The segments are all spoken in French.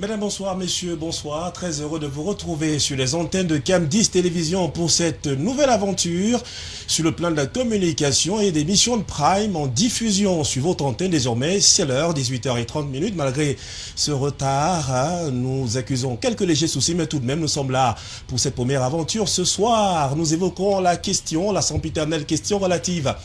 Mesdames, bonsoir, messieurs, bonsoir. Très heureux de vous retrouver sur les antennes de Cam10 Télévision pour cette nouvelle aventure sur le plan de la communication et des missions de Prime en diffusion sur votre antenne. Désormais, c'est l'heure, 18h30. Malgré ce retard, nous accusons quelques légers soucis, mais tout de même, nous sommes là pour cette première aventure. Ce soir, nous évoquons la sempiternelle question relative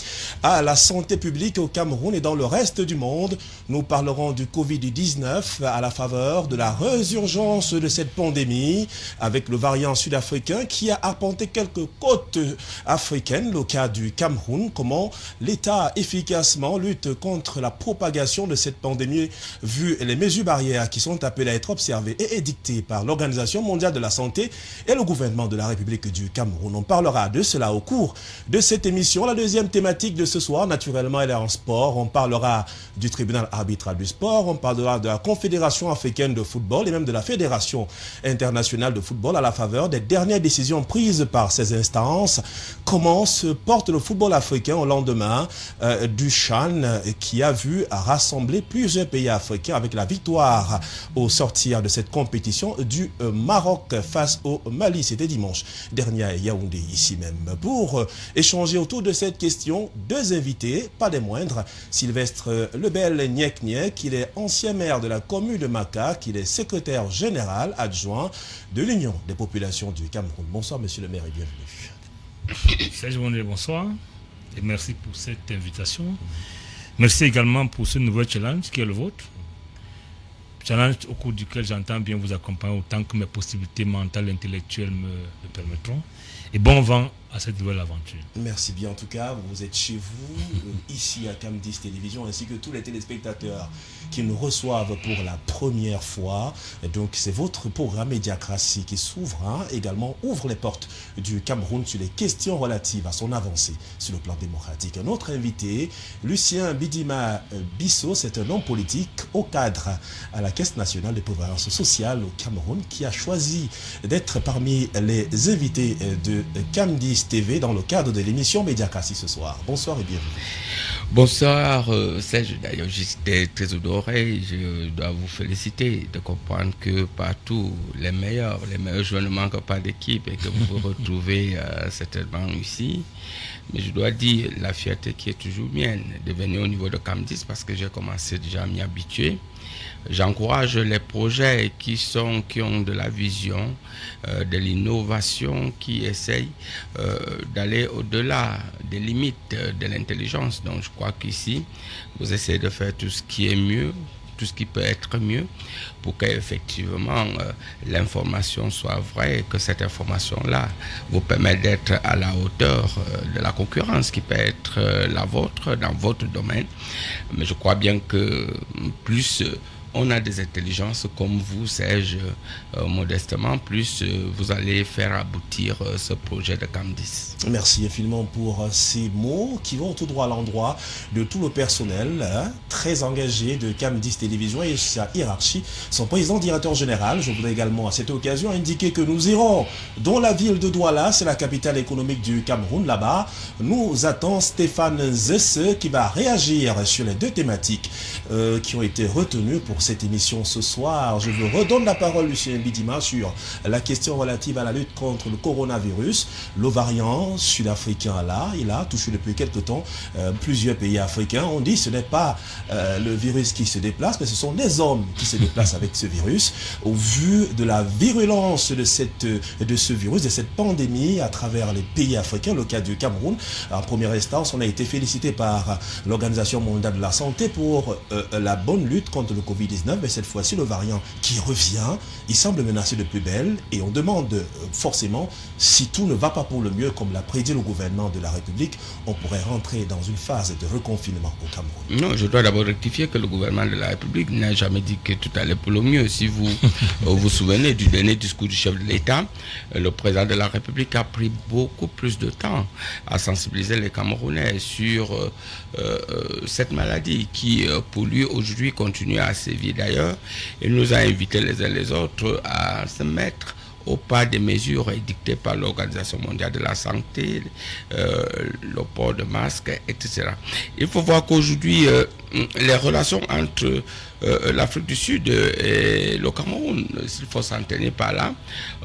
à la santé publique au Cameroun et dans le reste du monde. Nous parlerons du Covid-19 à la faveur de la résurgence de cette pandémie avec le variant sud-africain qui a arpenté quelques côtes africaines, le cas du Cameroun. Comment l'État efficacement lutte contre la propagation de cette pandémie vu les mesures barrières qui sont appelées à être observées et édictées par l'Organisation mondiale de la santé et le gouvernement de la République du Cameroun. On parlera de cela au cours de cette émission. La deuxième thématique de ce soir, naturellement, elle est en sport. On parlera du tribunal arbitral du sport, on parlera de la Confédération africaine de football et même de la Fédération internationale de football à la faveur des dernières décisions prises par ces instances. Comment se porte le football africain au lendemain du CHAN qui a vu rassembler plusieurs pays africains avec la victoire au sortir de cette compétition du Maroc face au Mali. C'était dimanche dernier à Yaoundé, ici même. Pour échanger autour de cette question, deux invités, pas des moindres. Sylvestre Lebel Niek, il est ancien maire de la commune de Maka, il est secrétaire général adjoint de l'Union des populations du Cameroun. Bonsoir, monsieur le maire, et bienvenue. Serge Bondé, bonsoir, et merci pour cette invitation. Merci également pour ce nouveau challenge qui est le vôtre. Challenge au cours duquel j'entends bien vous accompagner autant que mes possibilités mentales et intellectuelles me le permettront. Et bon vent à cette nouvelle aventure. Merci bien. En tout cas, vous êtes chez vous, ici à Cam10 Télévision, ainsi que tous les téléspectateurs qui nous reçoivent pour la première fois. Et donc, c'est votre programme Médiacratie qui s'ouvre, également ouvre les portes du Cameroun sur les questions relatives à son avancée sur le plan démocratique. Un autre invité, Lucien Bidima Bissot, c'est un homme politique au cadre à la Caisse nationale de prévoyance sociale au Cameroun qui a choisi d'être parmi les invités de Cam10 TV dans le cadre de l'émission Médiacratie ce soir. Bonsoir et bienvenue. Bonsoir Serge, d'ailleurs j'étais très honoré, je dois vous féliciter de comprendre que partout les meilleurs joueurs ne manquent pas d'équipe et que vous vous retrouvez certainement ici. Mais je dois dire la fierté qui est toujours mienne de venir au niveau de Cam10 parce que j'ai commencé déjà à m'y habituer. J'encourage les projets qui ont de la vision, de l'innovation, qui essayent d'aller au-delà des limites de l'intelligence. Donc je crois qu'ici, vous essayez de faire tout ce qui est mieux, tout ce qui peut être mieux, pour qu'effectivement l'information soit vraie et que cette information-là vous permette d'être à la hauteur de la concurrence qui peut être la vôtre dans votre domaine. Mais je crois bien que plus on a des intelligences comme vous, Serge, modestement, plus vous allez faire aboutir ce projet de Cam10. Merci infiniment pour ces mots qui vont tout droit à l'endroit de tout le personnel très engagé de Cam10 Télévision et sa hiérarchie. Son président directeur général, je voudrais également à cette occasion indiquer que nous irons dans la ville de Douala, c'est la capitale économique du Cameroun. Là-bas, nous attend Stéphane Zesse qui va réagir sur les deux thématiques qui ont été retenues pour cette émission ce soir. Je vous redonne la parole, Lucien Bidima, sur la question relative à la lutte contre le coronavirus. Le variant sud-africain là, il a touché depuis quelque temps plusieurs pays africains. On dit que ce n'est pas le virus qui se déplace, mais ce sont les hommes qui se déplacent avec ce virus. Au vu de la virulence de ce virus, de cette pandémie à travers les pays africains, le cas du Cameroun, en première instance, on a été félicité par l'Organisation mondiale de la santé pour la bonne lutte contre le Covid-19, mais cette fois-ci, le variant qui revient, il semble menacer de plus belle et on demande forcément si tout ne va pas pour le mieux, comme l'a prédit le gouvernement de la République, on pourrait rentrer dans une phase de reconfinement au Cameroun. Non, je dois d'abord rectifier que le gouvernement de la République n'a jamais dit que tout allait pour le mieux. Si vous vous souvenez du dernier discours du chef de l'État, le président de la République a pris beaucoup plus de temps à sensibiliser les Camerounais sur cette maladie qui, pour lui, aujourd'hui, continue à sévir d'ailleurs. Il nous a invités les uns les autres à se mettre au pas des mesures édictées par l'Organisation mondiale de la santé, le port de masques, etc. Il faut voir qu'aujourd'hui, les relations entre l'Afrique du Sud et le Cameroun, s'il faut s'en tenir par là,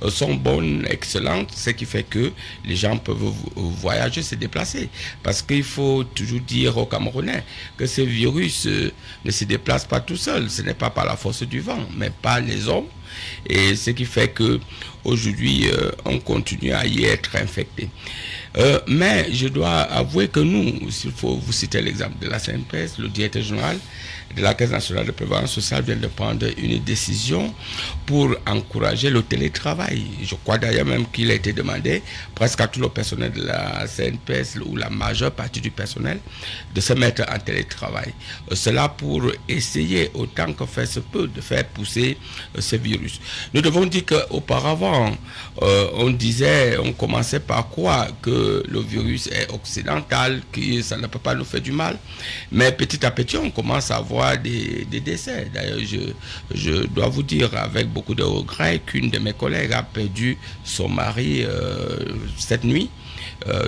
sont bonnes, excellentes, ce qui fait que les gens peuvent voyager, se déplacer. Parce qu'il faut toujours dire aux Camerounais que ce virus ne se déplace pas tout seul, ce n'est pas par la force du vent, mais par les hommes. Et ce qui fait que aujourd'hui, on continue à y être infecté. Mais je dois avouer que nous, s'il faut vous citer l'exemple de la CNPS, le directeur général de la Caisse nationale de prévoyance sociale vient de prendre une décision pour encourager le télétravail. Je crois d'ailleurs même qu'il a été demandé presque à tout le personnel de la CNPS ou la majeure partie du personnel de se mettre en télétravail. Cela pour essayer autant que faire se peut de faire pousser ce virus. Nous devons dire qu'auparavant, on commençait par croire que le virus est occidental, que ça ne peut pas nous faire du mal. Mais petit à petit, on commence à voir des décès. D'ailleurs, je dois vous dire avec beaucoup de regret qu'une de mes collègues a perdu son mari cette nuit à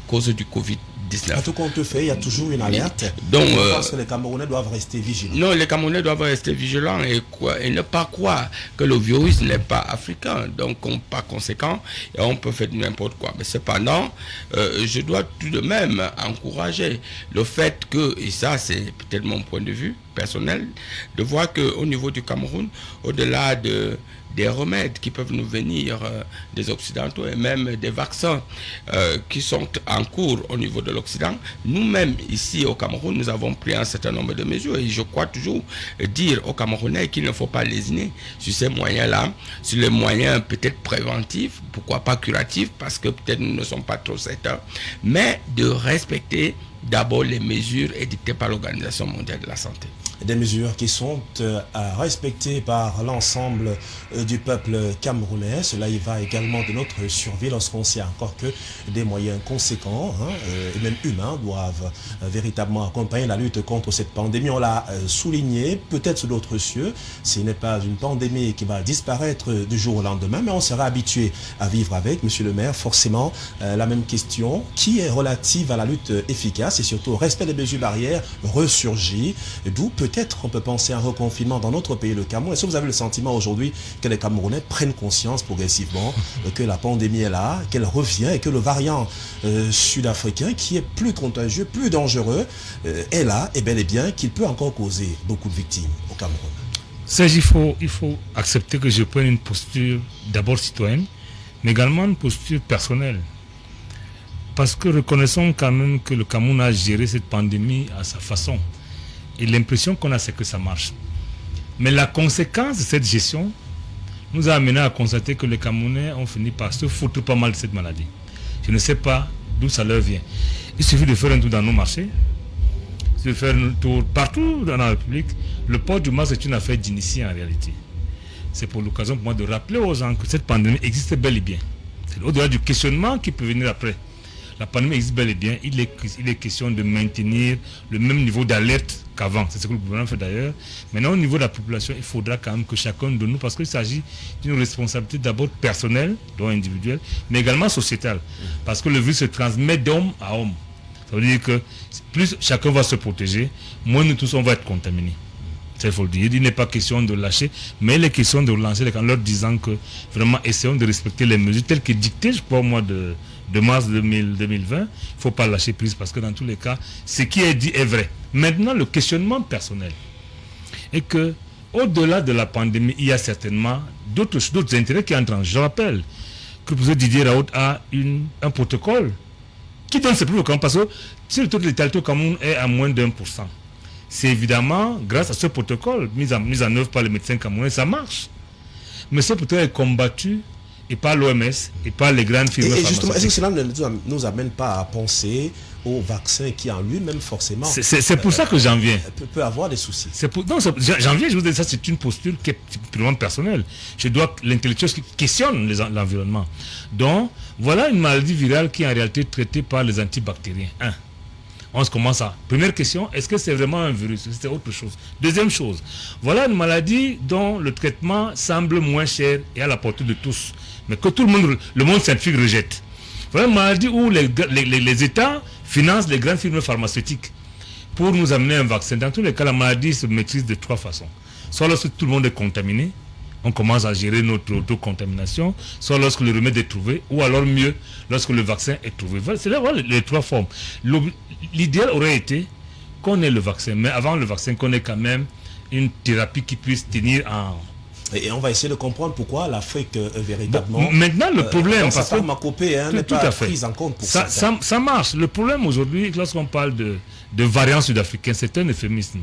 cause du Covid-19. En tout compte fait, il y a toujours une alerte. Donc, je pense que les Camerounais doivent rester vigilants. Non, les Camerounais doivent rester vigilants et ne pas croire que le virus n'est pas africain. Donc, par conséquent, on peut faire n'importe quoi. Mais cependant, je dois tout de même encourager le fait que, et ça c'est peut-être mon point de vue personnel, de voir qu'au niveau du Cameroun, au-delà des remèdes qui peuvent nous venir des Occidentaux et même des vaccins qui sont en cours au niveau de l'Occident, nous-mêmes ici au Cameroun, nous avons pris un certain nombre de mesures et je crois toujours dire aux Camerounais qu'il ne faut pas lésiner sur ces moyens-là, sur les moyens peut-être préventifs, pourquoi pas curatifs, parce que peut-être nous ne sommes pas trop certains, mais de respecter d'abord les mesures édictées par l'Organisation mondiale de la santé. Des mesures qui sont à respecter par l'ensemble du peuple camerounais. Cela y va également de notre survie lorsqu'on sait encore que des moyens conséquents et même humains doivent véritablement accompagner la lutte contre cette pandémie. On l'a souligné, peut-être sous d'autres cieux. Ce n'est pas une pandémie qui va disparaître du jour au lendemain, mais on sera habitué à vivre avec. Monsieur le maire, forcément, la même question qui est relative à la lutte efficace et surtout au respect des mesures barrières ressurgit, d'où peut-être on peut penser à un reconfinement dans notre pays, le Cameroun. Est-ce que vous avez le sentiment aujourd'hui que les Camerounais prennent conscience progressivement que la pandémie est là, qu'elle revient et que le variant sud-africain qui est plus contagieux, plus dangereux, est là et bel et bien qu'il peut encore causer beaucoup de victimes au Cameroun? Serge, il faut accepter que je prenne une posture d'abord citoyenne, mais également une posture personnelle. Parce que reconnaissons quand même que le Cameroun a géré cette pandémie à sa façon. Et l'impression qu'on a, c'est que ça marche. Mais la conséquence de cette gestion nous a amené à constater que les Camerounais ont fini par se foutre pas mal de cette maladie. Je ne sais pas d'où ça leur vient. Il suffit de faire un tour dans nos marchés, de faire un tour partout dans la République. Le port du masque est une affaire d'initié en réalité. C'est pour l'occasion pour moi de rappeler aux gens que cette pandémie existe bel et bien. C'est au-delà du questionnement qui peut venir après. La pandémie existe bel et bien. Il est question de maintenir le même niveau d'alerte qu'avant. C'est ce que le gouvernement fait d'ailleurs. Maintenant, au niveau de la population, il faudra quand même que chacun de nous, parce qu'il s'agit d'une responsabilité d'abord personnelle, donc individuelle, mais également sociétale. Parce que le virus se transmet d'homme à homme. Ça veut dire que plus chacun va se protéger, moins nous tous on va être contaminés. Il faut le dire. Il n'est pas question de lâcher, mais il est question de relancer en leur disant que vraiment essayons de respecter les mesures telles que dictées, je crois, au mois de mars 2020. Il ne faut pas lâcher prise parce que dans tous les cas, ce qui est dit est vrai. Maintenant, le questionnement personnel est que au-delà de la pandémie, il y a certainement d'autres intérêts qui entrent en jeu. Je rappelle que le président Didier Raoult a un protocole qui donne ses plus au Cameroun parce que si le taux de létalité au Cameroun est à moins d'1%, c'est évidemment grâce à ce protocole mis en œuvre par les médecins camerounais, ça marche. Mais ce protocole est combattu et par l'OMS et par les grandes firmes pharmaceutiques. Justement, est-ce que cela ne nous amène pas à penser au vaccin qui en lui-même forcément... C'est pour ça que j'en viens. Peut avoir des soucis. J'en viens, je vous dis, ça c'est une posture qui est purement personnelle. Je dois l'intellectuel qui questionne l'environnement. Donc, voilà une maladie virale qui est en réalité traitée par les antibactériens. On se commence à... Première question, est-ce que c'est vraiment un virus? C'est autre chose. Deuxième chose, voilà une maladie dont le traitement semble moins cher et à la portée de tous, mais que tout le monde scientifique rejette. Voilà une maladie où les États financent les grandes firmes pharmaceutiques pour nous amener un vaccin. Dans tous les cas, la maladie se maîtrise de 3 façons. Soit lorsque tout le monde est contaminé, on commence à gérer notre autocontamination, soit lorsque le remède est trouvé, ou alors mieux, lorsque le vaccin est trouvé. C'est là voilà, les 3 formes. L'idéal aurait été qu'on ait le vaccin, mais avant le vaccin, qu'on ait quand même une thérapie qui puisse tenir en... Et on va essayer de comprendre pourquoi l'Afrique véritablement... Maintenant, le problème... sa pharmacopée n'est pas prise en compte pour ça. Ça marche. Le problème aujourd'hui, lorsqu'on parle de variants sud-africains, c'est un euphémisme.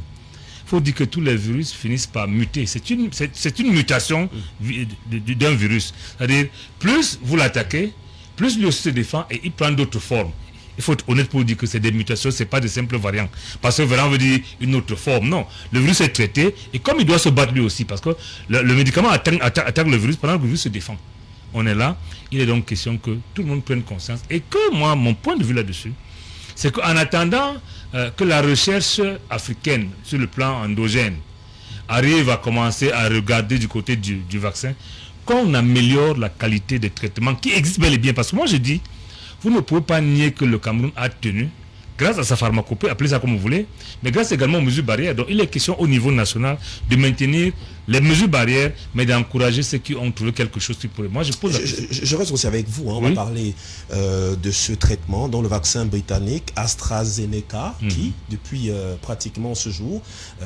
Il faut dire que tous les virus finissent par muter. C'est une mutation d'un virus. C'est-à-dire, plus vous l'attaquez, plus lui aussi se défend et il prend d'autres formes. Il faut être honnête pour dire que c'est des mutations, ce n'est pas des simples variants. Parce que variant veut dire une autre forme. Non, le virus est traité et comme il doit se battre lui aussi, parce que le médicament attaque le virus pendant que le virus se défend. On est là, il est donc question que tout le monde prenne conscience. Et que moi, mon point de vue là-dessus, c'est qu'en attendant que la recherche africaine sur le plan endogène arrive à commencer à regarder du côté du vaccin, qu'on améliore la qualité des traitements qui existent bel et bien. Parce que moi je dis, vous ne pouvez pas nier que le Cameroun a tenu, grâce à sa pharmacopée, appelez ça comme vous voulez, mais grâce également aux mesures barrières. Donc il est question au niveau national de maintenir les mesures barrières, mais d'encourager ceux qui ont trouvé quelque chose qui pourrait. Moi, je pose la question. Je reste aussi avec vous. On va parler de ce traitement, dont le vaccin britannique AstraZeneca, qui, depuis pratiquement ce jour,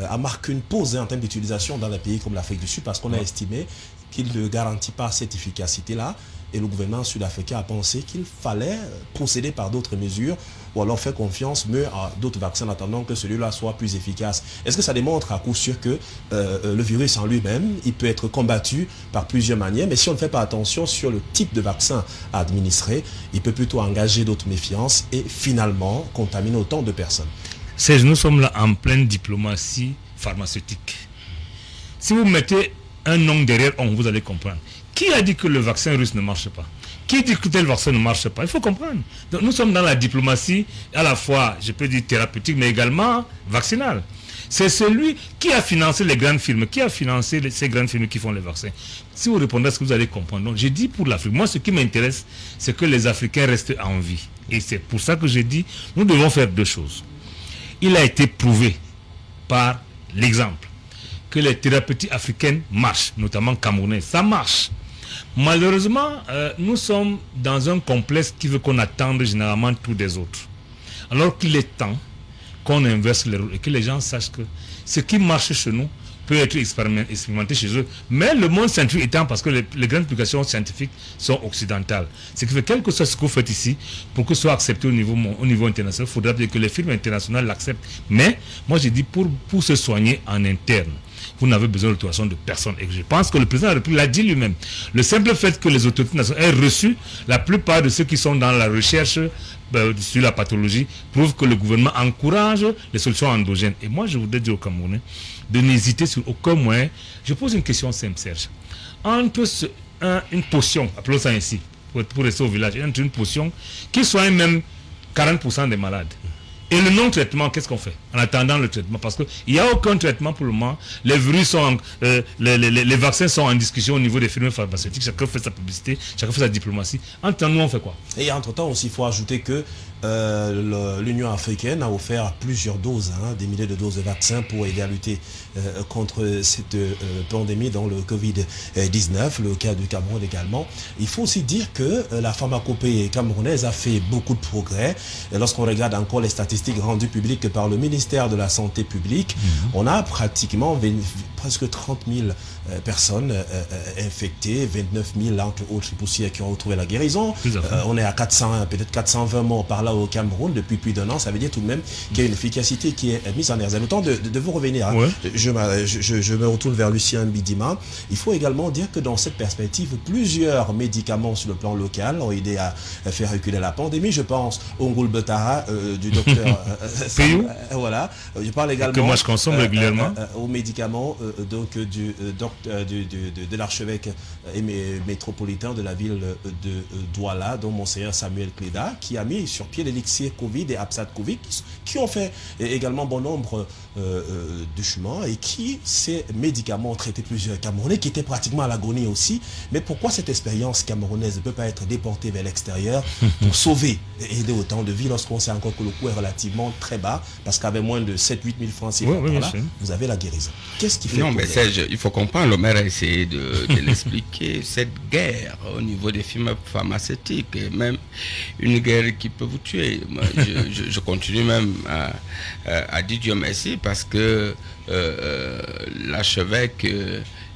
a marqué une pause en termes d'utilisation dans les pays comme l'Afrique du Sud, parce qu'on a estimé qu'il ne garantit pas cette efficacité-là. Et le gouvernement sud-africain a pensé qu'il fallait procéder par d'autres mesures ou alors faire confiance mieux à d'autres vaccins en attendant que celui-là soit plus efficace. Est-ce que ça démontre à coup sûr que le virus en lui-même, il peut être combattu par plusieurs manières, mais si on ne fait pas attention sur le type de vaccin à administrer, il peut plutôt engager d'autres méfiances et finalement contaminer autant de personnes? Serge, nous sommes là en pleine diplomatie pharmaceutique. Si vous mettez un nom derrière, vous allez comprendre. Qui a dit que le vaccin russe ne marche pas? Qui dit que tel vaccin ne marche pas? Il faut comprendre. Donc nous sommes dans la diplomatie à la fois, je peux dire thérapeutique, mais également vaccinale. C'est celui qui a financé les grandes firmes, qui a financé ces grandes firmes qui font les vaccins. Si vous répondez à ce que vous allez comprendre. Donc j'ai dit pour l'Afrique. Moi, ce qui m'intéresse, c'est que les Africains restent en vie. Et c'est pour ça que j'ai dit, nous devons faire 2 choses. Il a été prouvé par l'exemple que les thérapeutiques africaines marchent, notamment camerounaises. Ça marche. Malheureusement, nous sommes dans un complexe qui veut qu'on attende généralement tout des autres. Alors qu'il est temps qu'on inverse les rôles et que les gens sachent que ce qui marche chez nous peut être expérimenté chez eux. Mais le monde scientifique étant, parce que les grandes publications scientifiques sont occidentales. Ce qui fait, quel que soit ce que vous faites ici, pour que ce soit accepté au niveau international, il faudra bien que les firmes internationales l'acceptent. Mais moi j'ai dit, pour se soigner en interne, vous n'avez besoin d'autorisation de personne. Et je pense que le président de la République l'a dit lui-même. Le simple fait que les autorités nationales aient reçu la plupart de ceux qui sont dans la recherche sur la pathologie prouve que le gouvernement encourage les solutions endogènes. Et moi, je voudrais dire aux Camerounais de n'hésiter sur aucun moyen. Je pose une question simple, Serge. Entre une potion, appelons ça ainsi, pour rester au village, entre une potion qui soigne même 40% des malades, et le non-traitement, qu'est-ce qu'on fait en attendant le traitement? Parce qu'il n'y a aucun traitement pour le moment. Les virus sont les vaccins sont en discussion au niveau des firmes pharmaceutiques. Chacun fait sa publicité, chacun fait sa diplomatie. Entre nous, on fait quoi? Et entre-temps aussi, il faut ajouter que l'Union africaine a offert plusieurs doses, des milliers de doses de vaccins pour aider à lutter contre cette pandémie dans le Covid-19, le cas du Cameroun également. Il faut aussi dire que la pharmacopée camerounaise a fait beaucoup de progrès. Et lorsqu'on regarde encore les statistiques rendues publiques par le ministère de la Santé publique, on a pratiquement presque 30 000 personnes infectées, 29 000 entre autres poussières qui ont retrouvé la guérison. On est à 400, peut-être 420 morts par là au Cameroun depuis plus d'1 an. Ça veut dire tout de même qu'il y a une efficacité qui est mise en exergue. Le temps de vous revenir. Ouais. Je me retourne vers Lucien Bidima. Il faut également dire que dans cette perspective, plusieurs médicaments sur le plan local ont aidé à faire reculer la pandémie. Je pense au Ngulbetara du docteur Payou. voilà. Je parle également que moi je consomme régulièrement aux médicaments de l'archevêque métropolitain de la ville de Douala, dont Monseigneur Samuel Cléda, qui a mis sur pied l'élixir Covid et Absat Covid, qui ont fait également bon nombre de chemins et qui, ces médicaments, ont traité plusieurs Camerounais qui étaient pratiquement à l'agonie aussi. Mais pourquoi cette expérience camerounaise ne peut pas être déportée vers l'extérieur pour sauver et aider autant de vies lorsqu'on sait encore que le coût est relativement très bas, parce qu'avec moins de 7-8 000 francs CFA vous avez la guérison. Qu'est-ce qui fait? Non, mais Serge, il faut comprendre, l'Omer a essayé de l'expliquer, cette guerre au niveau des films pharmaceutiques, et même une guerre qui peut vous tuer. Moi, je continue même à dire Dieu merci, parce que l'archevêque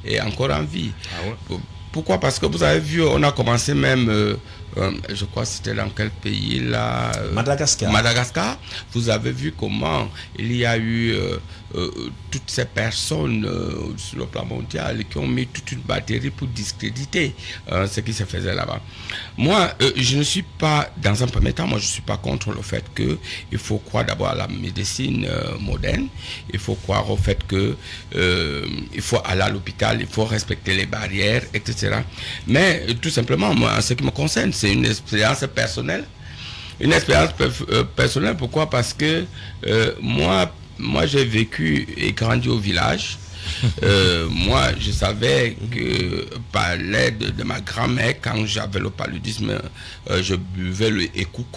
est encore en vie. Ah ouais. Pourquoi? Parce que vous avez vu, on a commencé même, je crois que c'était dans quel pays là, Madagascar. Madagascar. Vous avez vu comment il y a eu toutes ces personnes sur le plan mondial qui ont mis toute une batterie pour discréditer ce qui se faisait là-bas. Moi, je ne suis pas, dans un premier temps, moi je ne suis pas contre le fait qu'il faut croire d'abord à la médecine moderne, il faut croire au fait que il faut aller à l'hôpital, il faut respecter les barrières, etc. Mais tout simplement, moi, en ce qui me concerne, c'est une expérience personnelle. Une expérience personnelle, pourquoi? Parce que moi j'ai vécu et grandi au village. Moi, je savais que par l'aide de ma grand-mère, quand j'avais le paludisme, je buvais le ekouk,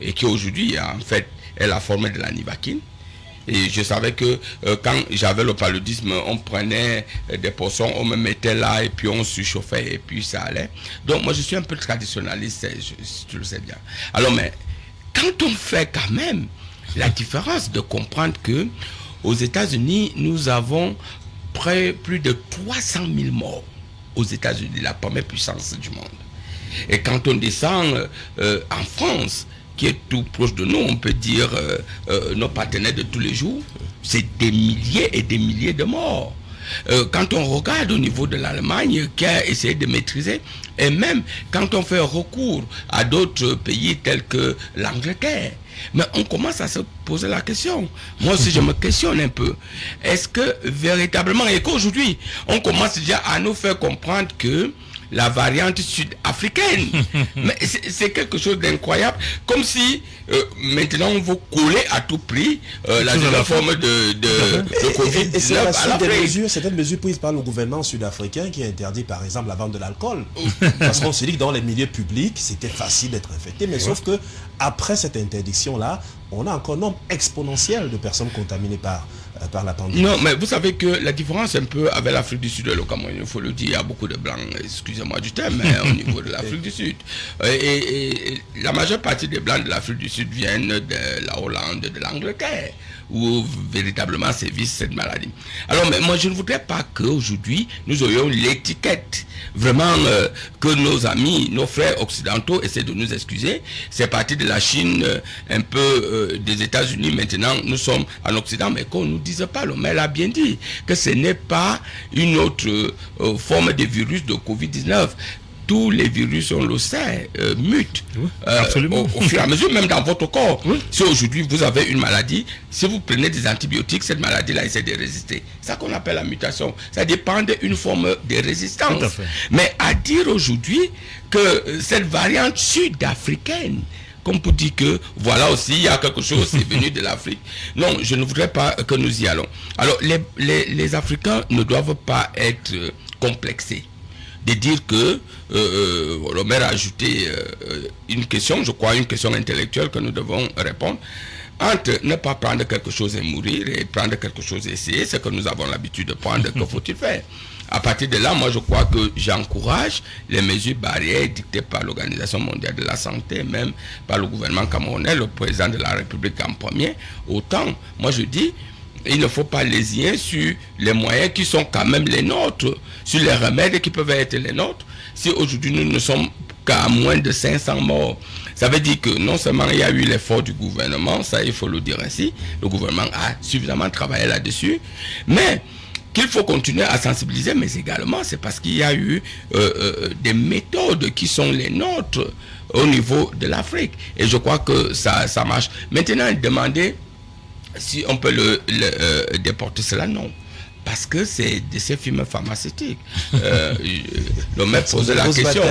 et qui aujourd'hui, en fait, est la forme de la nivaquine. Et je savais que quand j'avais le paludisme, on prenait des potions, on me mettait là et puis on se chauffait et puis ça allait. Donc moi je suis un peu traditionnaliste, si tu le sais bien. Alors mais quand on fait quand même la différence de comprendre que aux États-Unis, nous avons plus de 300 000 morts aux États-Unis, la première puissance du monde. Et quand on descend en France, qui est tout proche de nous, on peut dire nos partenaires de tous les jours, c'est des milliers et des milliers de morts. Quand on regarde au niveau de l'Allemagne qui a essayé de maîtriser, et même quand on fait recours à d'autres pays tels que l'Angleterre, mais on commence à se poser la question. Moi aussi je me questionne un peu. Est-ce que véritablement, et qu'aujourd'hui on commence déjà à nous faire comprendre que la variante sud-africaine, mais c'est quelque chose d'incroyable, comme si maintenant on veut coller à tout prix la nouvelle forme de Covid-19 et c'est la suite des mesures, certaines mesures prises par le gouvernement sud-africain qui interdit par exemple la vente de l'alcool. Parce qu'on se dit que dans les milieux publics, c'était facile d'être infecté, mais sauf que après cette interdiction-là, on a encore un nombre exponentiel de personnes contaminées par la pandémie. Non, mais vous savez que la différence un peu avec l'Afrique du Sud et le Cameroun, il faut le dire, il y a beaucoup de blancs, excusez-moi du terme, mais au niveau de l'Afrique du Sud. Et la majeure partie des blancs de l'Afrique du Sud viennent de la Hollande, de l'Angleterre, où véritablement sévit cette maladie. Alors, mais moi, je ne voudrais pas qu'aujourd'hui, nous ayons l'étiquette, vraiment, que nos amis, nos frères occidentaux essaient de nous excuser. C'est parti de la Chine, un peu des États-Unis. Maintenant, nous sommes en Occident, mais qu'on ne nous dise pas, mais elle a bien dit que ce n'est pas une autre forme de virus de Covid-19. Tous les virus, on le sait, mutent au fur et à mesure, même dans votre corps. Oui. Si aujourd'hui vous avez une maladie, si vous prenez des antibiotiques, cette maladie-là essaie de résister. C'est ça qu'on appelle la mutation. Ça dépend d'une forme de résistance. Tout à fait. Mais à dire aujourd'hui que cette variante sud-africaine, comme pour dire que voilà aussi, il y a quelque chose qui est venu de l'Afrique. Non, je ne voudrais pas que nous y allons. Alors, les Africains ne doivent pas être complexés. De dire que le maire a ajouté une question, je crois une question intellectuelle que nous devons répondre, entre ne pas prendre quelque chose et mourir et prendre quelque chose et essayer, c'est que nous avons l'habitude de prendre, que faut-il faire? À partir de là, moi je crois que j'encourage les mesures barrières dictées par l'Organisation mondiale de la santé, même par le gouvernement camerounais, le président de la République en premier. Autant, moi je dis, il ne faut pas lésiner sur les moyens qui sont quand même les nôtres, sur les remèdes qui peuvent être les nôtres. Si aujourd'hui nous ne sommes qu'à moins de 500 morts, ça veut dire que non seulement il y a eu l'effort du gouvernement, ça il faut le dire ainsi, le gouvernement a suffisamment travaillé là-dessus, mais qu'il faut continuer à sensibiliser, mais également c'est parce qu'il y a eu des méthodes qui sont les nôtres au niveau de l'Afrique. Et je crois que ça marche. Maintenant, demander si on peut déporter cela, non. Parce que c'est de ces firmes pharmaceutiques. Le maître posait la question,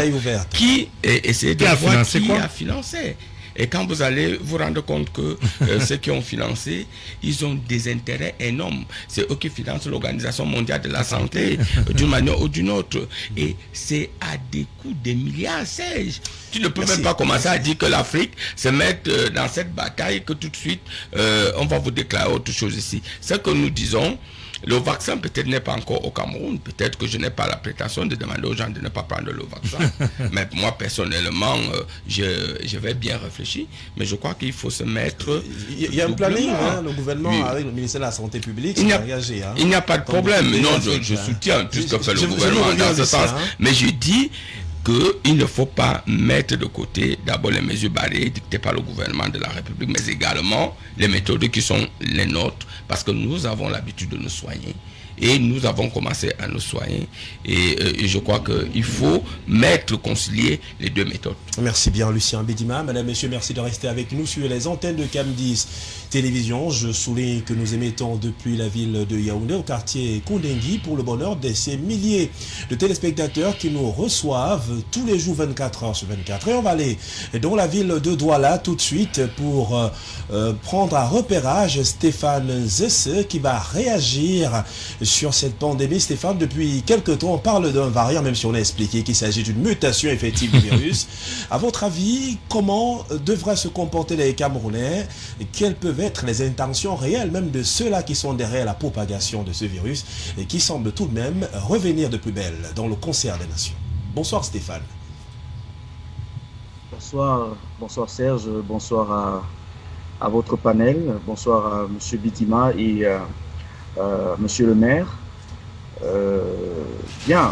qui essayait de voir qui a financé. Et quand vous allez vous rendre compte que ceux qui ont financé, ils ont des intérêts énormes. C'est eux qui financent l'Organisation mondiale de la santé d'une manière ou d'une autre. Et c'est à des coûts de milliards, Serge. Tu ne peux même pas commencer à dire que l'Afrique se mette dans cette bataille, que tout de suite, on va vous déclarer autre chose ici. Ce que nous disons, le vaccin peut-être n'est pas encore au Cameroun. Peut-être que je n'ai pas la prétention de demander aux gens de ne pas prendre le vaccin. Mais moi, personnellement, je vais bien réfléchir. Mais je crois qu'il faut se mettre... Il y a un planning, hein, le gouvernement avec le ministère de la Santé publique s'est engagé. Hein, il n'y a pas de problème. Non, je soutiens tout ce que fait le gouvernement dans ce sens. Mais je dis qu'il ne faut pas mettre de côté d'abord les mesures barrières dictées par le gouvernement de la République, mais également les méthodes qui sont les nôtres, parce que nous avons l'habitude de nous soigner. Et nous avons commencé à nous soigner. Et je crois qu'il faut concilier les deux méthodes. Merci bien, Lucien Bédima. Madame, Messieurs, merci de rester avec nous sur les antennes de Cam 10 Télévision. Je souligne que nous émettons depuis la ville de Yaoundé, au quartier Koundengui, pour le bonheur de ces milliers de téléspectateurs qui nous reçoivent tous les jours 24 heures sur 24. Et on va aller dans la ville de Douala tout de suite pour prendre un repérage Stéphane Zesse qui va réagir sur cette pandémie. Stéphane, depuis quelques temps, on parle d'un variant, même si on a expliqué qu'il s'agit d'une mutation effective du virus. À votre avis, comment devraient se comporter les Camerounais? Quelles peuvent être les intentions réelles même de ceux-là qui sont derrière la propagation de ce virus et qui semblent tout de même revenir de plus belle dans le concert des nations? Bonsoir Stéphane. Bonsoir Serge, bonsoir à votre panel, bonsoir à M. Bédima et Monsieur le maire. Bien,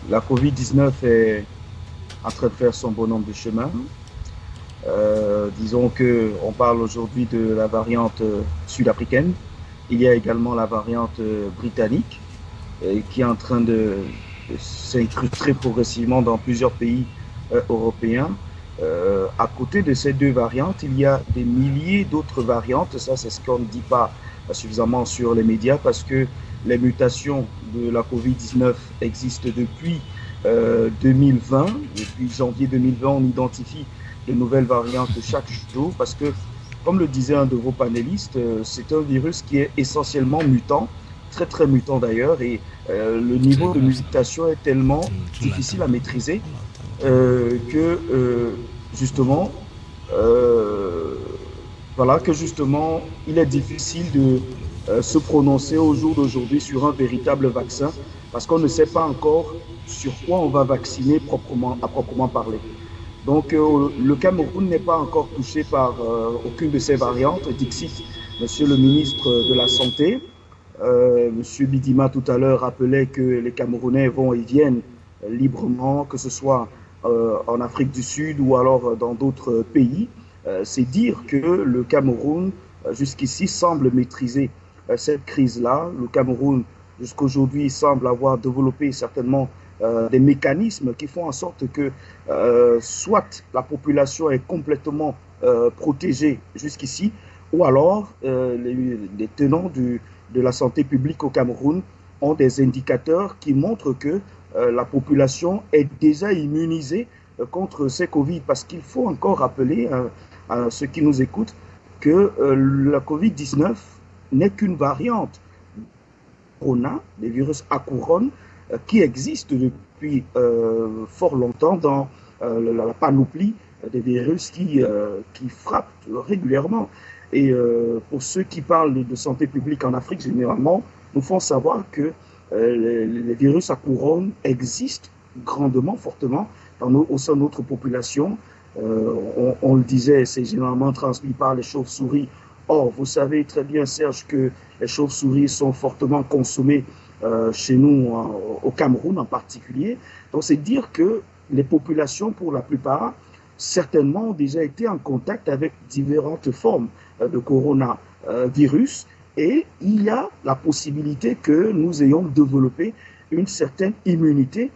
la Covid-19 est en train de faire son bonhomme de chemin. Disons qu'on parle aujourd'hui de la variante sud-africaine. Il y a également la variante britannique qui est en train de s'incruster progressivement dans plusieurs pays européens. À côté de ces deux variantes, il y a des milliers d'autres variantes. Ça, c'est ce qu'on ne dit pas suffisamment sur les médias, parce que les mutations de la Covid-19 existent depuis 2020. Depuis janvier 2020, on identifie de nouvelles variantes chaque jour, parce que, comme le disait un de vos panélistes, c'est un virus qui est essentiellement mutant, très très mutant d'ailleurs, et le niveau de mutation est tellement difficile à maîtriser que justement il est difficile de se prononcer au jour d'aujourd'hui sur un véritable vaccin, parce qu'on ne sait pas encore sur quoi on va vacciner à proprement parler. Donc le Cameroun n'est pas encore touché par aucune de ces variantes. Dixit, monsieur le ministre de la Santé, monsieur Bédima tout à l'heure rappelait que les Camerounais vont et viennent librement, que ce soit en Afrique du Sud ou alors dans d'autres pays. C'est dire que le Cameroun, jusqu'ici, semble maîtriser cette crise-là. Le Cameroun, jusqu'aujourd'hui, semble avoir développé certainement des mécanismes qui font en sorte que soit la population est complètement protégée jusqu'ici, ou alors les tenants de la santé publique au Cameroun ont des indicateurs qui montrent que la population est déjà immunisée contre ces Covid, parce qu'il faut encore rappeler à ceux qui nous écoutent que la Covid-19 n'est qu'une variante corona, des virus à couronne, qui existent depuis fort longtemps dans la panoplie des virus qui frappent régulièrement. Et pour ceux qui parlent de santé publique en Afrique, généralement, nous font savoir que les virus à couronne existent grandement, fortement au sein de notre population. On le disait, c'est généralement transmis par les chauves-souris. Or, vous savez très bien, Serge, que les chauves-souris sont fortement consommées chez nous, au Cameroun en particulier. Donc, c'est dire que les populations, pour la plupart, certainement ont déjà été en contact avec différentes formes de coronavirus. Et il y a la possibilité que nous ayons développé une certaine immunité,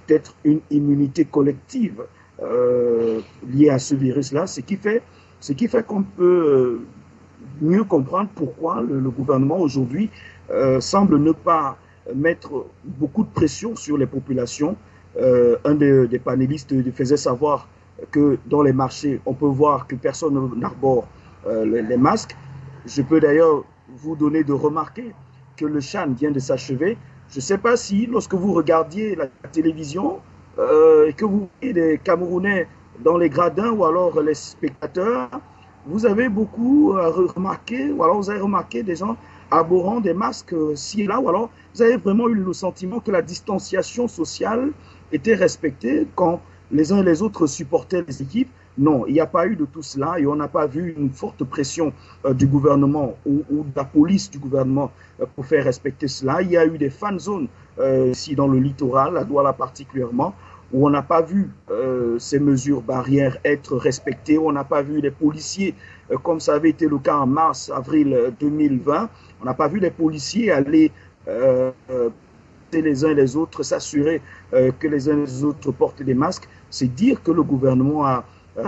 peut-être une immunité collective liée à ce virus-là, ce qui fait qu'on peut mieux comprendre pourquoi le gouvernement aujourd'hui semble ne pas mettre beaucoup de pression sur les populations. Un des panélistes faisait savoir que dans les marchés, on peut voir que personne n'arbore les masques. Je peux d'ailleurs vous donner de remarquer que le Chan vient de s'achever. Je ne sais pas si, lorsque vous regardiez la télévision et que vous voyez des Camerounais dans les gradins ou alors les spectateurs, vous avez beaucoup remarqué, ou alors vous avez remarqué des gens arborant des masques ci et là, ou alors vous avez vraiment eu le sentiment que la distanciation sociale était respectée quand les uns et les autres supportaient les équipes. Non, il n'y a pas eu de tout cela et on n'a pas vu une forte pression du gouvernement ou de la police du gouvernement pour faire respecter cela. Il y a eu des fan zones ici dans le littoral, à Douala particulièrement, où on n'a pas vu ces mesures barrières être respectées. On n'a pas vu les policiers, comme ça avait été le cas en mars-avril 2020, on n'a pas vu les policiers aller les uns et les autres, s'assurer que les uns et les autres portent des masques. C'est dire que le gouvernement a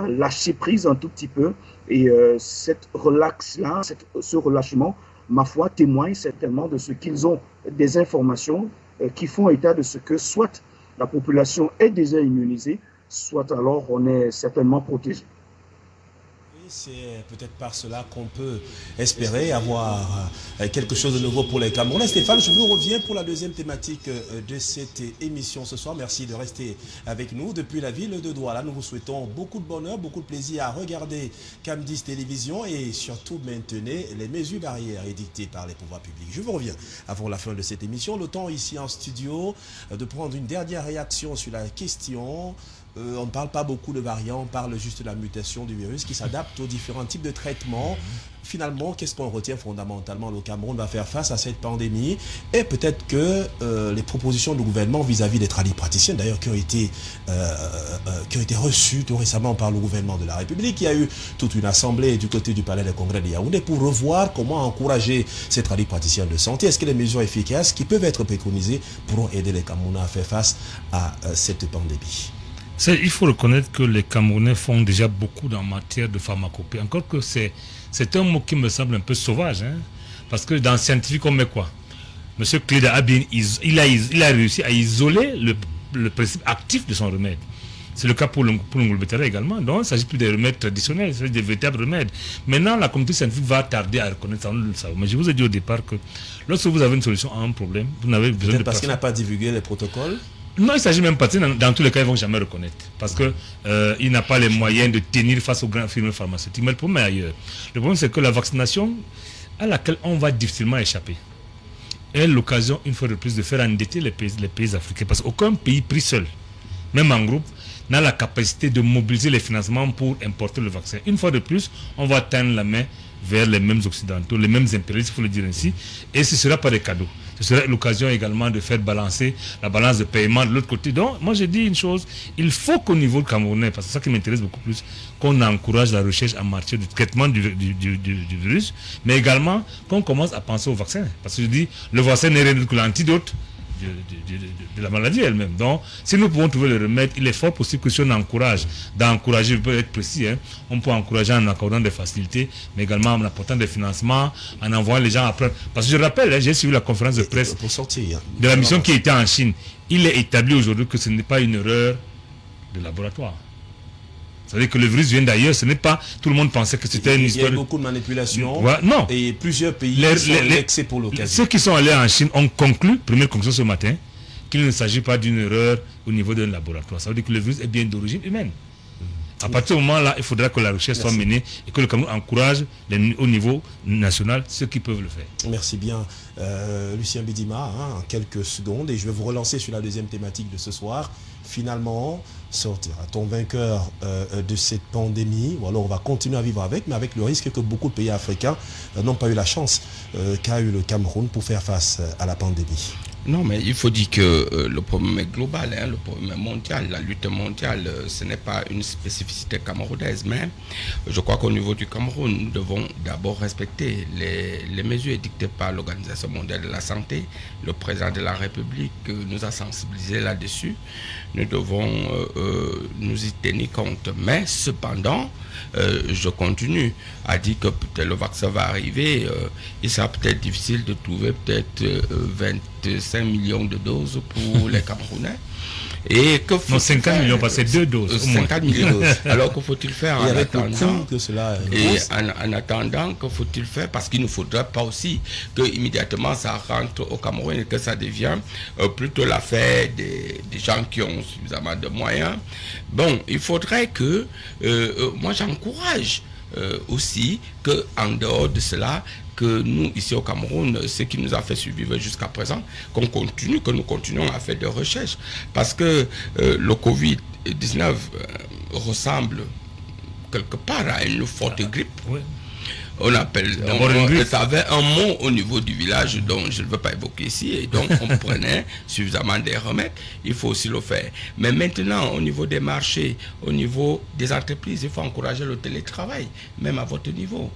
lâché prise un tout petit peu et cette relax-là, ce relâchement, ma foi, témoigne certainement de ce qu'ils ont des informations qui font état de ce que soit la population est déjà immunisée, soit alors on est certainement protégé. C'est peut-être par cela qu'on peut espérer avoir quelque chose de nouveau pour les Camerounais. Stéphane, je vous reviens pour la deuxième thématique de cette émission ce soir. Merci de rester avec nous depuis la ville de Douala. Nous vous souhaitons beaucoup de bonheur, beaucoup de plaisir à regarder CAM10 Télévision et surtout maintenez les mesures barrières édictées par les pouvoirs publics. Je vous reviens avant la fin de cette émission. Le temps ici en studio de prendre une dernière réaction sur la question. On ne parle pas beaucoup de variants, on parle juste de la mutation du virus qui s'adapte aux différents types de traitements. Finalement, qu'est-ce qu'on retient fondamentalement? Le Cameroun va faire face à cette pandémie et peut-être que les propositions du gouvernement vis-à-vis des tradipraticiens, d'ailleurs, qui ont été reçues tout récemment par le gouvernement de la République. Il y a eu toute une assemblée du côté du palais des congrès de Yaoundé pour revoir comment encourager ces tradipraticiens de santé. Est-ce que les mesures efficaces qui peuvent être préconisées pourront aider les Camerounais à faire face à cette pandémie? Il faut reconnaître que les Camerounais font déjà beaucoup en matière de pharmacopée. Encore que c'est un mot qui me semble un peu sauvage. Hein, parce que dans le scientifique, on met quoi? Monsieur Cléda a réussi à isoler le principe actif de son remède. C'est le cas pour le ngolbetera également. Donc, il ne s'agit plus des remèdes traditionnels, c'est des véritables remèdes. Maintenant, la communauté scientifique va tarder à reconnaître ça, on le sait. Mais je vous ai dit au départ que lorsque vous avez une solution à un problème, vous n'avez besoin de... Parce qu'il n'a pas divulgué les protocoles. Non, il s'agit même pas. Dans tous les cas, ils ne vont jamais reconnaître. Parce qu'il n'a pas les moyens de tenir face aux grandes firmes pharmaceutiques. Mais le problème est ailleurs. Le problème, c'est que la vaccination, à laquelle on va difficilement échapper, est l'occasion, une fois de plus, de faire endetter les pays africains. Parce qu'aucun pays pris seul, même en groupe, n'a la capacité de mobiliser les financements pour importer le vaccin. Une fois de plus, on va tendre la main vers les mêmes occidentaux, les mêmes impérialistes, il faut le dire ainsi, et ce ne sera pas des cadeaux. Ce sera l'occasion également de faire balancer la balance de paiement de l'autre côté. Donc, moi, je dis une chose, il faut qu'au niveau camerounais, parce que c'est ça qui m'intéresse beaucoup plus, qu'on encourage la recherche en matière de traitement du virus, mais également qu'on commence à penser au vaccin. Parce que je dis, le vaccin n'est rien d'autre que l'antidote de la maladie elle-même. Donc, si nous pouvons trouver le remède, il est fort possible que si on encourage, d'encourager, je peux être précis, hein, on peut encourager en accordant des facilités, mais également en apportant des financements, en envoyant les gens à prendre. Parce que je rappelle, hein, j'ai suivi la conférence de presse de la mission qui était en Chine. Il est établi aujourd'hui que ce n'est pas une erreur de laboratoire. C'est-à-dire que le virus vient d'ailleurs, ce n'est pas... Tout le monde pensait que c'était une histoire... Il y a beaucoup de manipulations. Voilà, non. Et plusieurs pays sont vexés pour l'occasion. Ceux qui sont allés en Chine ont conclu, première conclusion ce matin, qu'il ne s'agit pas d'une erreur au niveau d'un laboratoire. Ça veut dire que le virus est bien d'origine humaine. À partir du moment-là, il faudra que la recherche soit menée et que le Cameroun encourage au niveau national ceux qui peuvent le faire. Merci bien, Lucien Bidima, en quelques secondes. Et je vais vous relancer sur la deuxième thématique de ce soir. Finalement, sortira-t-on vainqueur de cette pandémie, ou alors on va continuer à vivre avec, mais avec le risque que beaucoup de pays africains n'ont pas eu la chance qu'a eu le Cameroun pour faire face à la pandémie. Non, mais il faut dire que le problème est global, le problème est mondial. La lutte mondiale, ce n'est pas une spécificité camerounaise, mais je crois qu'au niveau du Cameroun, nous devons d'abord respecter les mesures édictées par l'Organisation mondiale de la santé. Le président de la République nous a sensibilisés là-dessus. Nous devons nous y tenir compte. Mais cependant, je continue à dire que peut-être le vaccin va arriver. Il sera peut-être difficile de trouver peut-être 25 millions de doses pour les Camerounais. Et que non, 50 millions, parce que c'est 2 doses. 50 millions de doses. Alors que faut-il faire en attendant que cela et en attendant, que faut-il faire? Parce qu'il ne faudrait pas aussi que immédiatement ça rentre au Cameroun et que ça devient plutôt l'affaire des gens qui ont suffisamment de moyens. Bon, il faudrait que, moi j'encourage aussi qu'en dehors de cela, que nous, ici au Cameroun, ce qui nous a fait survivre jusqu'à présent, que nous continuons à faire des recherches. Parce que le Covid-19 ressemble quelque part à une forte grippe. Oui. On avait un mot au niveau du village dont je ne veux pas évoquer ici, et donc on prenait suffisamment des remèdes. Il faut aussi le faire. Mais maintenant, au niveau des marchés, au niveau des entreprises, il faut encourager le télétravail, même à votre niveau.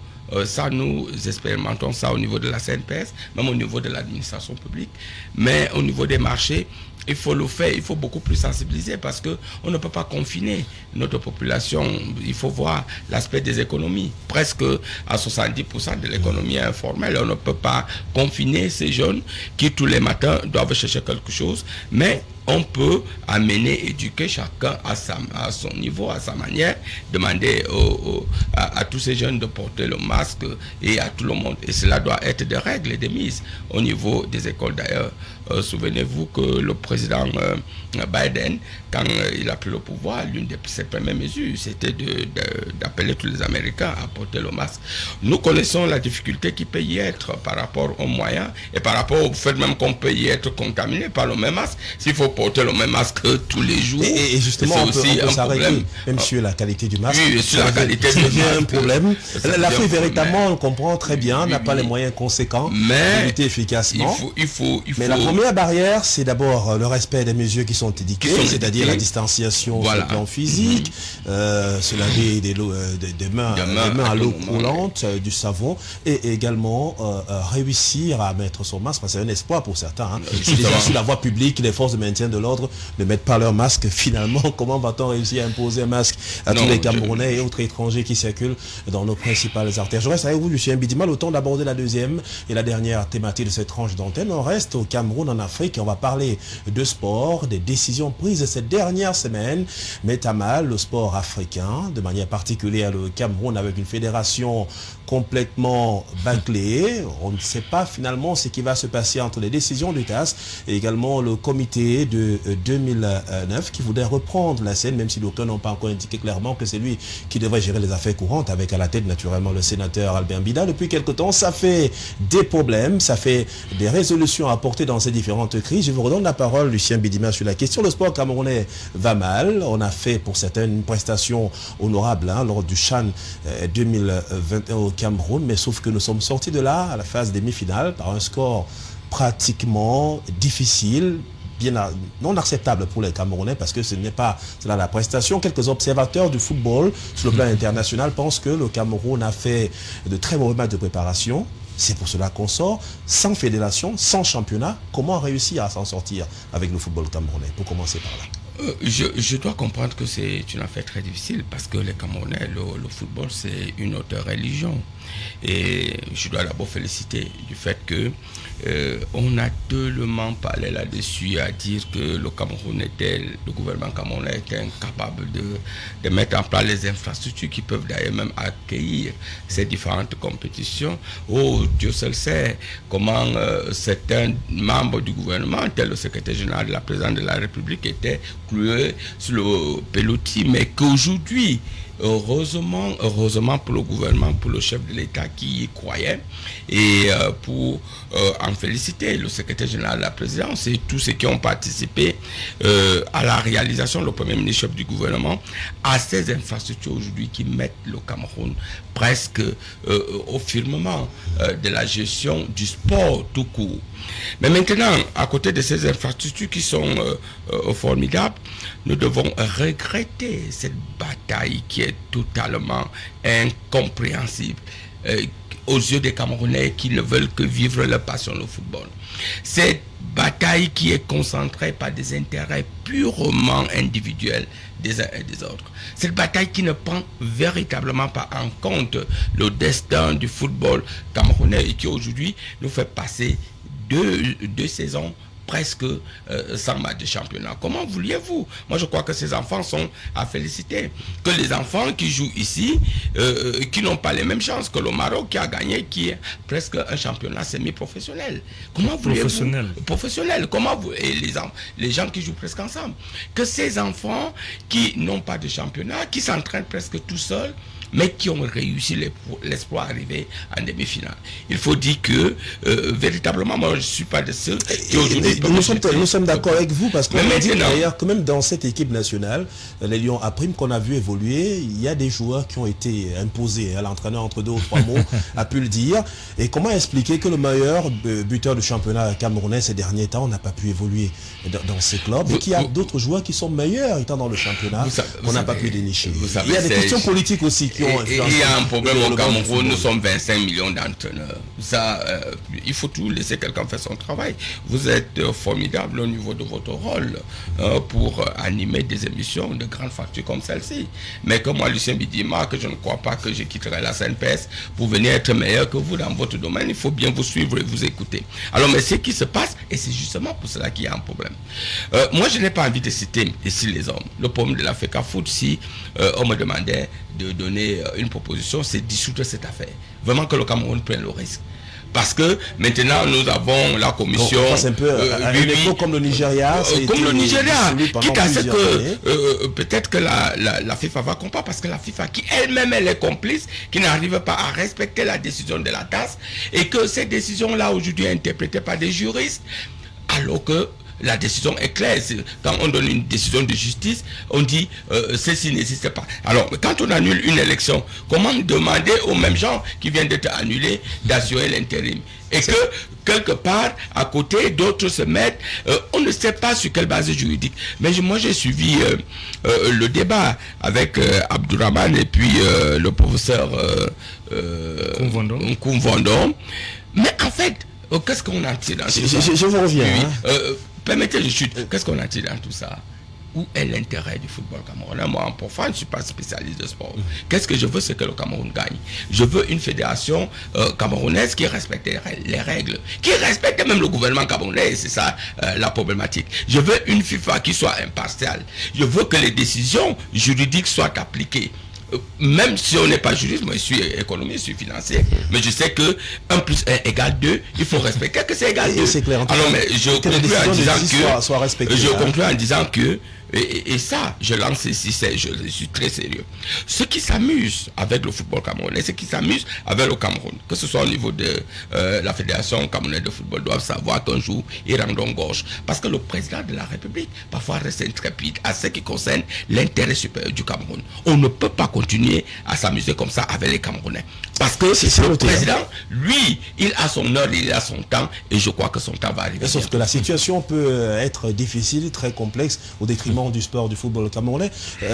Ça, nous expérimentons ça au niveau de la CNPS, même au niveau de l'administration publique. Mais au niveau des marchés, il faut le faire, il faut beaucoup plus sensibiliser parce qu'on ne peut pas confiner notre population. Il faut voir l'aspect des économies. Presque à 70% de l'économie est informelle. On ne peut pas confiner ces jeunes qui tous les matins doivent chercher quelque chose. Mais on peut amener, éduquer chacun à son niveau, à sa manière, demander à tous ces jeunes de porter le masque et à tout le monde. Et cela doit être des règles et des mises au niveau des écoles d'ailleurs. Souvenez-vous que le président Biden, quand il a pris le pouvoir, l'une de ses premières mesures, c'était d'appeler tous les Américains à porter le masque. Nous connaissons la difficulté qui peut y être par rapport aux moyens et par rapport au fait même qu'on peut y être contaminé par le même masque. S'il faut porter le même masque tous les jours, et justement, on peut s'arrêter, même sur la qualité du masque. Oui, sur la qualité du masque. C'est un problème. L'Afrique, véritablement, on le comprend très bien, n'a pas les moyens conséquents pour lutter efficacement. Mais la première barrière, c'est d'abord le respect des mesures qui sont édictées, c'est-à-dire la distanciation sur le plan physique, se laver des mains à l'eau coulante, du savon, et également réussir à mettre son masque, parce que c'est un espoir pour certains. Hein. Si déjà sur la voie publique, les forces de maintien de l'ordre ne mettent pas leur masque, finalement, comment va-t-on réussir à imposer un masque à tous les Camerounais et autres étrangers qui circulent dans nos principales artères? Je reste avec vous, Lucien Bidima, le temps d'aborder la deuxième et la dernière thématique de cette tranche d'antenne. On reste au Cameroun, en Afrique, et on va parler de sport, des décisions prises cette dernière semaine mettent à mal le sport africain, de manière particulière le Cameroun avec une fédération complètement bâclée. On ne sait pas finalement ce qui va se passer entre les décisions du TAS et également le comité de 2009 qui voudrait reprendre la scène, même si l'auteur n'ont pas encore indiqué clairement que c'est lui qui devrait gérer les affaires courantes, avec à la tête naturellement le sénateur Albert Mbida. Depuis quelque temps, ça fait des problèmes, ça fait des résolutions à apporter dans ces différentes crises. Je vous redonne la parole, Lucien Bidima, sur la question. Le sport camerounais va mal. On a fait pour certaines prestations honorables lors du CHAN 2021 au Cameroun, mais sauf que nous sommes sortis de là à la phase demi-finale par un score pratiquement difficile, non acceptable pour les Camerounais, parce que ce n'est pas cela la prestation. Quelques observateurs du football sur le plan international pensent que le Cameroun a fait de très mauvais matchs de préparation. C'est pour cela qu'on sort sans fédération, sans championnat. Comment réussir à s'en sortir avec le football camerounais? Pour commencer par là. Je dois comprendre que c'est une affaire très difficile parce que les Camerounais, le football, c'est une autre religion. Et je dois d'abord féliciter du fait que on a tellement parlé là-dessus à dire que le gouvernement camerounais était incapable de mettre en place les infrastructures qui peuvent d'ailleurs même accueillir ces différentes compétitions. Oh, Dieu seul sait comment certains membres du gouvernement, tel le secrétaire général de la présidente de la République, étaient inclus sur le pelotis, mais qu'aujourd'hui, heureusement pour le gouvernement, pour le chef de l'État qui y croyait, et pour en féliciter le secrétaire général de la présidence et tous ceux qui ont participé à la réalisation, le premier ministre chef du gouvernement, à ces infrastructures aujourd'hui qui mettent le Cameroun presque au firmament de la gestion du sport tout court. Mais maintenant, à côté de ces infrastructures qui sont formidables, nous devons regretter cette bataille qui est totalement incompréhensible aux yeux des Camerounais qui ne veulent que vivre leur passion, le football. Cette bataille qui est concentrée par des intérêts purement individuels des uns et des autres. Cette bataille qui ne prend véritablement pas en compte le destin du football camerounais et qui aujourd'hui nous fait passer deux saisons presque sans match de championnat. Comment vouliez-vous? Moi, je crois que ces enfants sont à féliciter. Que les enfants qui jouent ici, qui n'ont pas les mêmes chances que le Maroc qui a gagné, qui est presque un championnat semi-professionnel. Comment voulez-vous? Professionnel. Comment vous... Et les gens qui jouent presque ensemble. Que ces enfants qui n'ont pas de championnat, qui s'entraînent presque tout seuls, mais qui ont réussi l'espoir d'arriver en demi-finale. Il faut dire que, véritablement, moi, je ne suis pas de ceux qui aujourd'hui... Nous sommes d'accord avec vous, parce qu'on dit d'ailleurs que même dans cette équipe nationale, les Lions à prime qu'on a vu évoluer, il y a des joueurs qui ont été imposés. L'entraîneur, entre 2 ou 3 mots, a pu le dire. Et comment expliquer que le meilleur buteur du championnat camerounais ces derniers temps n'a pas pu évoluer dans ces clubs, et qu'il y a d'autres joueurs qui sont meilleurs étant dans le championnat, qu'on n'a pas pu dénicher. Il y a des questions politiques aussi. Il y a un problème au Cameroun, nous sommes 25 millions d'entraîneurs. Ça, il faut tout laisser quelqu'un faire son travail. Vous êtes formidable au niveau de votre rôle pour animer des émissions de grande facture comme celle-ci. Mais comme moi, Lucien Bidima, que je ne crois pas que je quitterai la CNPS pour venir être meilleur que vous dans votre domaine, il faut bien vous suivre et vous écouter. Alors, mais ce qui se passe, et c'est justement pour cela qu'il y a un problème. Moi, je n'ai pas envie de citer ici les hommes. Le problème de la FECA Foot, si on me demandait de donner une proposition, c'est dissoudre cette affaire. Vraiment que le Cameroun prenne le risque. Parce que maintenant, nous avons la commission... c'est un peu comme le Nigeria. Comme le Nigeria. Quitte à ce que peut-être que la FIFA va comprendre, parce que la FIFA, qui elle-même, elle est complice, qui n'arrive pas à respecter la décision de la TAS, et que cette décision-là, aujourd'hui, est interprétée par des juristes, alors que la décision est claire. Quand on donne une décision de justice, on dit ceci n'existe pas. Alors, quand on annule une élection, comment demander aux mêmes gens qui viennent d'être annulés d'assurer l'intérim? Et que, quelque part, à côté, d'autres se mettent, on ne sait pas sur quelle base juridique. Mais moi, j'ai suivi le débat avec Abdourahmane et puis le professeur Koumvondon. Mais en fait, qu'est-ce qu'on a tiré dans tout ça? Je vous reviens. Oui, permettez, je chute. Qu'est-ce qu'on a tiré dans tout ça? Où est l'intérêt du football camerounais? Moi, en profane, je ne suis pas spécialiste de sport. Qu'est-ce que je veux? C'est que le Cameroun gagne. Je veux une fédération camerounaise qui respecte les règles, qui respecte même le gouvernement camerounais. C'est ça la problématique. Je veux une FIFA qui soit impartiale. Je veux que les décisions juridiques soient appliquées. Même si on n'est pas juriste, moi je suis économiste, je suis financier, mais je sais que 1 plus 1 égale 2, il faut respecter que c'est égal 2. C'est clair. Alors, mais je conclue en disant que et ça, je lance ici, je suis très sérieux. Ceux qui s'amusent avec le football camerounais, ceux qui s'amusent avec le Cameroun, que ce soit au niveau de la Fédération camerounaise de football, doivent savoir qu'un jour, ils rendront gauche. Parce que le président de la République, parfois, reste intrépide à ce qui concerne l'intérêt supérieur du Cameroun. On ne peut pas continuer à s'amuser comme ça avec les Camerounais. Parce que le président, lui, il a son heure, il a son temps, et je crois que son temps va arriver. Sauf que la situation peut être difficile, très complexe, au détriment du sport, du football camerounais.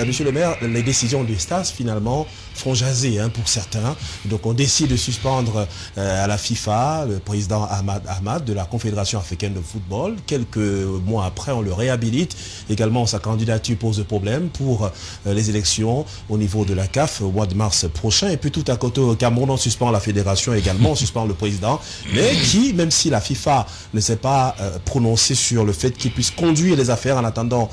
Monsieur le maire, les décisions du STAS, finalement, font jaser pour certains. Donc on décide de suspendre à la FIFA le président Ahmad de la Confédération africaine de football. Quelques mois après, on le réhabilite. Également, sa candidature pose problème pour les élections au niveau de la CAF au mois de mars prochain. Et puis tout à côté, au Cameroun, on suspend la fédération également, on suspend le président, mais qui, même si la FIFA ne s'est pas prononcée sur le fait qu'il puisse conduire les affaires en attendant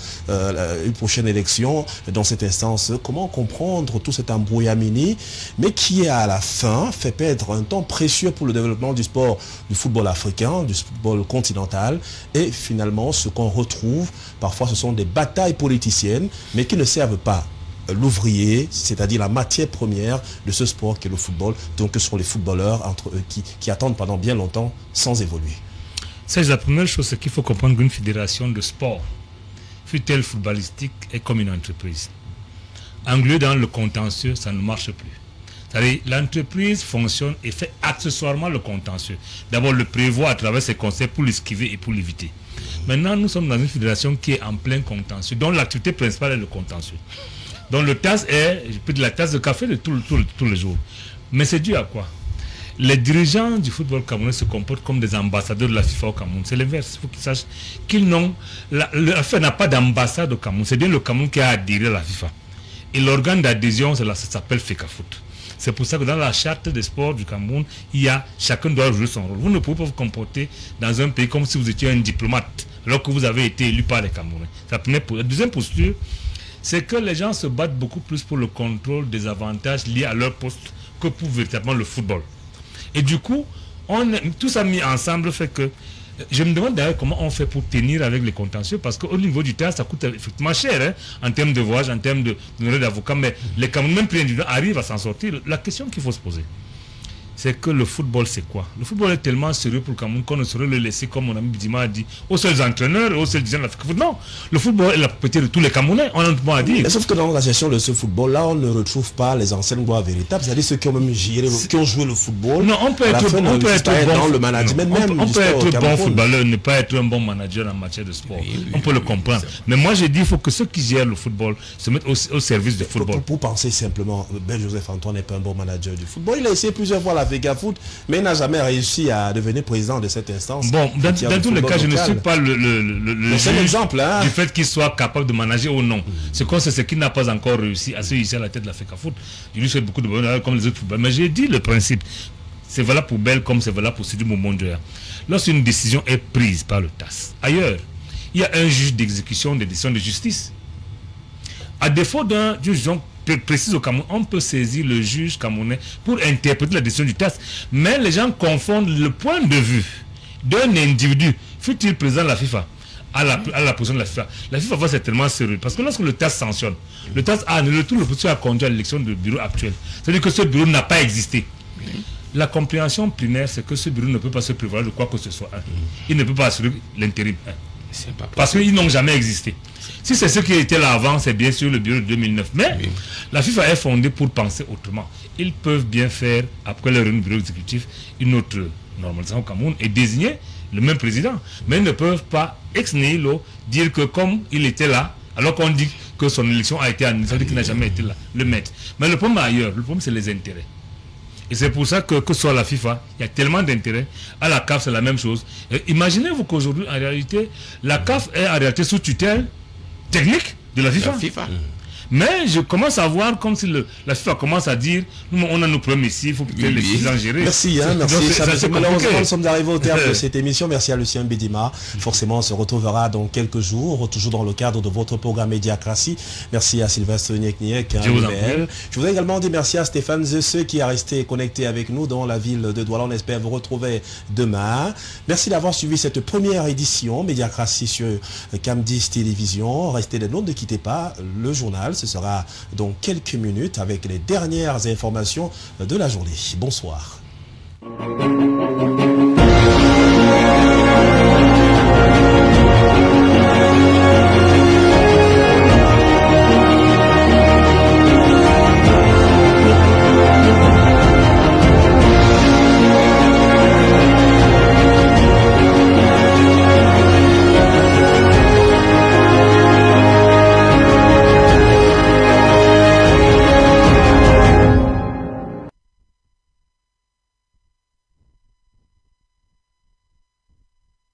une prochaine élection dans cette instance. Comment comprendre tout cet embrouillamini, mais qui à la fin fait perdre un temps précieux pour le développement du sport, du football africain, du football continental, et finalement ce qu'on retrouve, parfois ce sont des batailles politiciennes, mais qui ne servent pas l'ouvrier, c'est-à-dire la matière première de ce sport qu'est le football. Donc ce sont les footballeurs entre eux qui attendent pendant bien longtemps sans évoluer. C'est la première chose, c'est qu'il faut comprendre qu'une fédération de sport, fut-elle footballistique, est comme une entreprise. Engluée dans le contentieux, ça ne marche plus. C'est-à-dire l'entreprise fonctionne et fait accessoirement le contentieux. D'abord le prévoit à travers ses conseils pour l'esquiver et pour l'éviter. Maintenant, nous sommes dans une fédération qui est en plein contentieux, dont l'activité principale est le contentieux. Donc le TAS est, je peux dire, la tasse de café de tous les jours. Mais c'est dû à quoi? Les dirigeants du football camerounais se comportent comme des ambassadeurs de la FIFA au Cameroun. C'est l'inverse. Il faut qu'ils sachent qu'ils n'ont... La FIFA n'a pas d'ambassade au Cameroun. C'est bien le Cameroun qui a adhéré à la FIFA. Et l'organe d'adhésion, ça s'appelle FECAFOOT. C'est pour ça que dans la charte des sports du Cameroun, chacun doit jouer son rôle. Vous ne pouvez pas vous comporter dans un pays comme si vous étiez un diplomate, alors que vous avez été élu par les Camerounais. La deuxième posture, c'est que les gens se battent beaucoup plus pour le contrôle des avantages liés à leur poste que pour véritablement le football. Et du coup, tout ça mis ensemble fait que je me demande d'ailleurs comment on fait pour tenir avec les contentieux, parce qu'au niveau du théâtre, ça coûte effectivement cher, en termes de voyage, en termes de d'avocats, mais les Camerounais, même plus individuels, arrivent à s'en sortir. La question qu'il faut se poser, c'est que le football, c'est quoi? Le football est tellement sérieux pour le Cameroun qu'on ne saurait le laisser, comme mon ami Bidima a dit, aux seuls entraîneurs et aux seuls dirigeants de l'Afrique. Non, le football est la propriété de tous les Camerounais, on a un mot à dire. Mais sauf que dans la gestion de ce football-là, on ne retrouve pas les anciennes gloires véritables, c'est-à-dire ceux qui ont même géré, qui ont joué le football. Non, on peut être bon dans le management même. On peut être bon footballeur, ne pas être un bon manager en matière de sport. On peut le comprendre. Mais moi, j'ai dit, il faut que ceux qui gèrent le football se mettent au service du football. Pour penser simplement, Ben Joseph Antoine n'est pas un bon manager du football. Il a essayé plusieurs fois la FECAFOOT, mais il n'a jamais réussi à devenir président de cette instance. Bon, dans tous les cas, je ne suis pas le juge exemple, du fait qu'il soit capable de manager ou non. Ce qu'on sait, c'est qu'il n'a pas encore réussi à se hisser à la tête de la FECAFOOT. Je lui souhaite beaucoup de bonheur comme les autres footballeurs. Mais j'ai dit le principe. C'est valable pour Bell comme c'est valable pour Sidi Momonjoya. Lorsqu'une décision est prise par le TAS, ailleurs, il y a un juge d'exécution des décisions de justice. À défaut d'un juge précis au Cameroun, on peut saisir le juge camerounais pour interpréter la décision du TAS. Mais les gens confondent le point de vue d'un individu, fut-il président de la FIFA, à la position de la FIFA. La FIFA va c'est tellement sérieux. Parce que lorsque le TAS sanctionne, le TAS a annulé tout le processus à conduire à l'élection du bureau actuel. C'est-à-dire que ce bureau n'a pas existé. La compréhension primaire, c'est que ce bureau ne peut pas se prévoir de quoi que ce soit. Il ne peut pas assurer l'intérim. Parce qu'ils n'ont jamais existé. Si c'est ce qui était là avant, c'est bien sûr le bureau de 2009. Mais la FIFA est fondée pour penser autrement. Ils peuvent bien faire, après leur bureau exécutif, une autre normalisation au Cameroun et désigner le même président. Mais ils ne peuvent pas, ex nihilo, dire que comme il était là, alors qu'on dit que son élection a été annulée, ça veut dire qu'il n'a jamais été là, le maître. Mais le problème ailleurs, le problème c'est les intérêts. Et c'est pour ça que soit la FIFA, il y a tellement d'intérêts. À la CAF, c'est la même chose. Imaginez-vous qu'aujourd'hui, en réalité, la CAF est en réalité sous tutelle technique de la FIFA. Mais je commence à voir comme si la FIFA commence à dire nous, on a nos problèmes ici, il faut peut-être les paysans gérer. Merci, merci. Malheureusement, nous sommes arrivés au terme de cette émission. Merci à Lucien Bidima. Forcément, on se retrouvera dans quelques jours, toujours dans le cadre de votre programme Médiacratie. Merci à Sylvestre Niek, Je voudrais également dire merci à Stéphane Zesse qui a resté connecté avec nous dans la ville de Douala. On espère vous retrouver demain. Merci d'avoir suivi cette première édition Médiacratie sur Cam10 Télévision. Restez les nôtres, ne quittez pas le journal. Ce sera dans quelques minutes avec les dernières informations de la journée. Bonsoir.